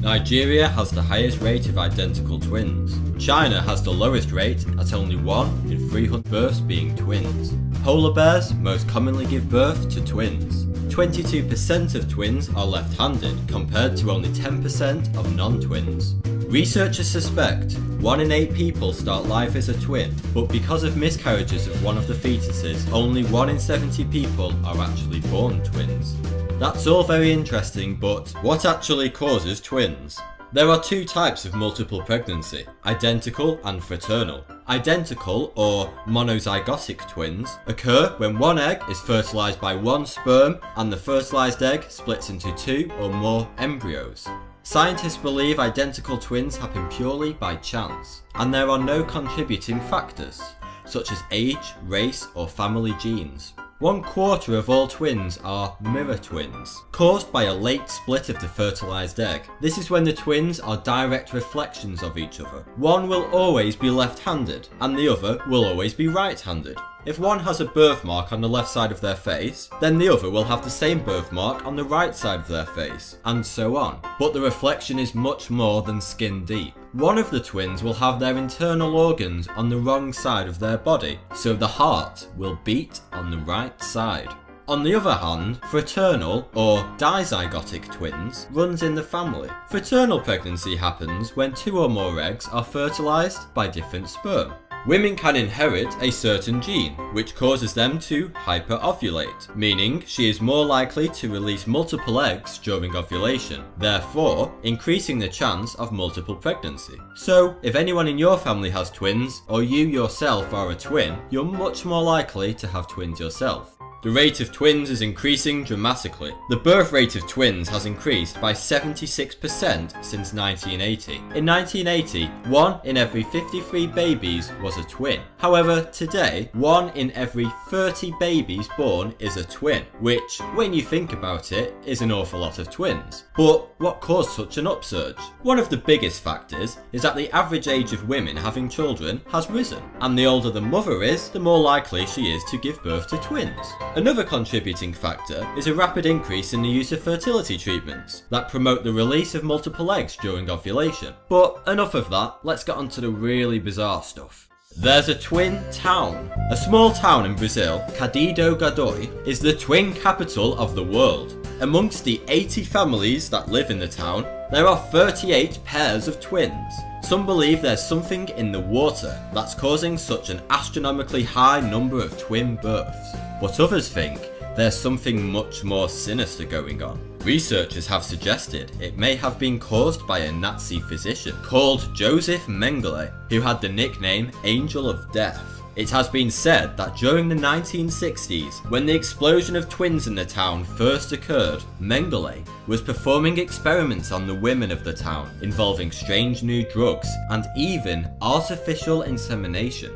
Nigeria has the highest rate of identical twins. China has the lowest rate at only 1 in 300 births being twins. Polar bears most commonly give birth to twins. 22% of twins are left-handed compared to only 10% of non-twins. Researchers suspect 1 in 8 people start life as a twin, but because of miscarriages of one of the fetuses, only 1 in 70 people are actually born twins. That's all very interesting, but what actually causes twins? There are 2 types of multiple pregnancy, identical and fraternal. Identical, or monozygotic twins, occur when one egg is fertilized by one sperm and the fertilized egg splits into 2 or more embryos. Scientists believe identical twins happen purely by chance, and there are no contributing factors, such as age, race, or family genes. 1/4 of all twins are mirror twins, caused by a late split of the fertilized egg. This is when the twins are direct reflections of each other. One will always be left-handed, and the other will always be right-handed. If one has a birthmark on the left side of their face, then the other will have the same birthmark on the right side of their face, and so on. But the reflection is much more than skin deep. One of the twins will have their internal organs on the wrong side of their body, so the heart will beat on the right side. On the other hand, fraternal or dizygotic twins runs in the family. Fraternal pregnancy happens when 2 or more eggs are fertilized by different sperm. Women can inherit a certain gene, which causes them to hyperovulate, meaning she is more likely to release multiple eggs during ovulation, therefore increasing the chance of multiple pregnancy. So, if anyone in your family has twins, or you yourself are a twin, you're much more likely to have twins yourself. The rate of twins is increasing dramatically. The birth rate of twins has increased by 76% since 1980. In 1980, 1 in every 53 babies was a twin. However, today, 1 in every 30 babies born is a twin, which, when you think about it, is an awful lot of twins. But what caused such an upsurge? One of the biggest factors is that the average age of women having children has risen, and the older the mother is, the more likely she is to give birth to twins. Another contributing factor is a rapid increase in the use of fertility treatments that promote the release of multiple eggs during ovulation. But enough of that, let's get on to the really bizarre stuff. There's a twin town. A small town in Brazil, Cadido Godoy, is the twin capital of the world. Amongst the 80 families that live in the town, there are 38 pairs of twins. Some believe there's something in the water that's causing such an astronomically high number of twin births, but others think there's something much more sinister going on. Researchers have suggested it may have been caused by a Nazi physician called Joseph Mengele, who had the nickname Angel of Death. It has been said that during the 1960s, when the explosion of twins in the town first occurred, Mengele was performing experiments on the women of the town involving strange new drugs and even artificial insemination.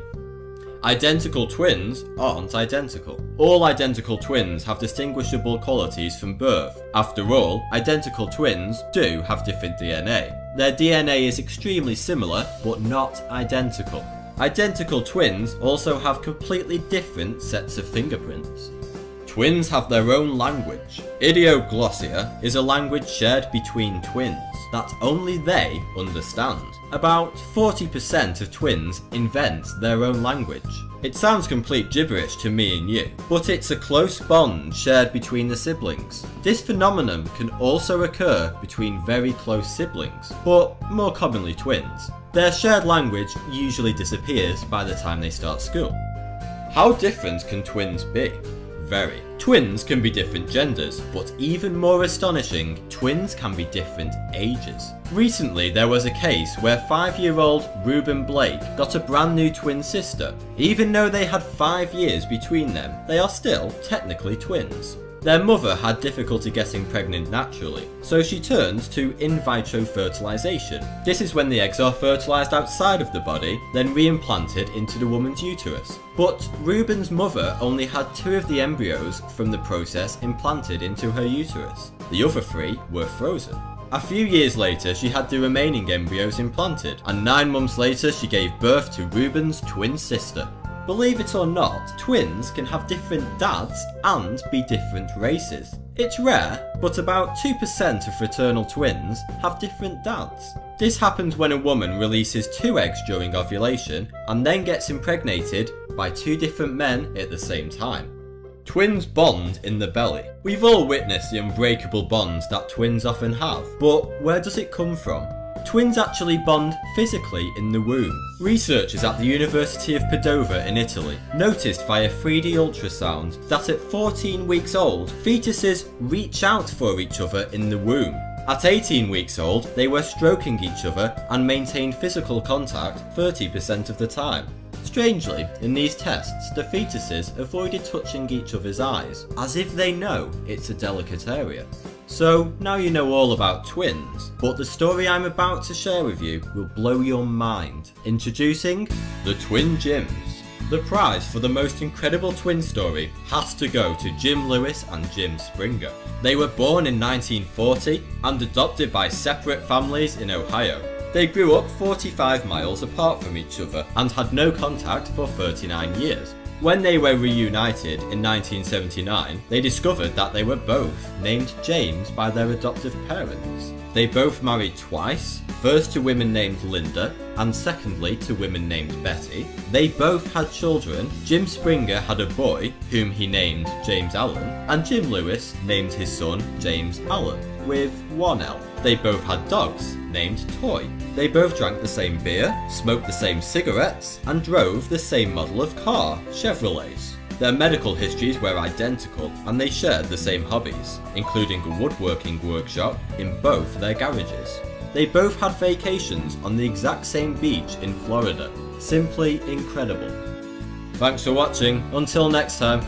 Identical twins aren't identical. All identical twins have distinguishable qualities from birth. After all, identical twins do have different DNA. Their DNA is extremely similar, but not identical. Identical twins also have completely different sets of fingerprints. Twins have their own language. Idioglossia is a language shared between twins that only they understand. About 40% of twins invent their own language. It sounds complete gibberish to me and you, but it's a close bond shared between the siblings. This phenomenon can also occur between very close siblings, but more commonly twins. Their shared language usually disappears by the time they start school. How different can twins be? Very. Twins can be different genders, but even more astonishing, twins can be different ages. Recently there was a case where 5-year-old Reuben Blake got a brand new twin sister. Even though they had 5 years between them, they are still technically twins. Their mother had difficulty getting pregnant naturally, so she turned to in vitro fertilization. This is when the eggs are fertilized outside of the body, then re-implanted into the woman's uterus. But Reuben's mother only had 2 of the embryos from the process implanted into her uterus. The other 3 were frozen. A few years later, she had the remaining embryos implanted, and 9 months later she gave birth to Reuben's twin sister. Believe it or not, twins can have different dads and be different races. It's rare, but about 2% of fraternal twins have different dads. This happens when a woman releases 2 eggs during ovulation and then gets impregnated by 2 different men at the same time. Twins bond in the belly. We've all witnessed the unbreakable bonds that twins often have, but where does it come from? Twins actually bond physically in the womb. Researchers at the University of Padova in Italy noticed via 3D ultrasound that at 14 weeks old, fetuses reach out for each other in the womb. At 18 weeks old, they were stroking each other and maintained physical contact 30% of the time. Strangely, in these tests, the fetuses avoided touching each other's eyes, as if they know it's a delicate area. So, now you know all about twins, but the story I'm about to share with you will blow your mind. Introducing the Twin Jims. The prize for the most incredible twin story has to go to Jim Lewis and Jim Springer. They were born in 1940 and adopted by separate families in Ohio. They grew up 45 miles apart from each other and had no contact for 39 years. When they were reunited in 1979, they discovered that they were both named James by their adoptive parents. They both married twice, first to women named Linda, and secondly to women named Betty. They both had children. Jim Springer had a boy, whom he named James Allen, and Jim Lewis named his son James Allen, with 1 L. They both had dogs, named Toy. They both drank the same beer, smoked the same cigarettes, and drove the same model of car, Chevrolets. Their medical histories were identical, and they shared the same hobbies, including a woodworking workshop in both their garages. They both had vacations on the exact same beach in Florida. Simply incredible. Thanks for watching. Until next time.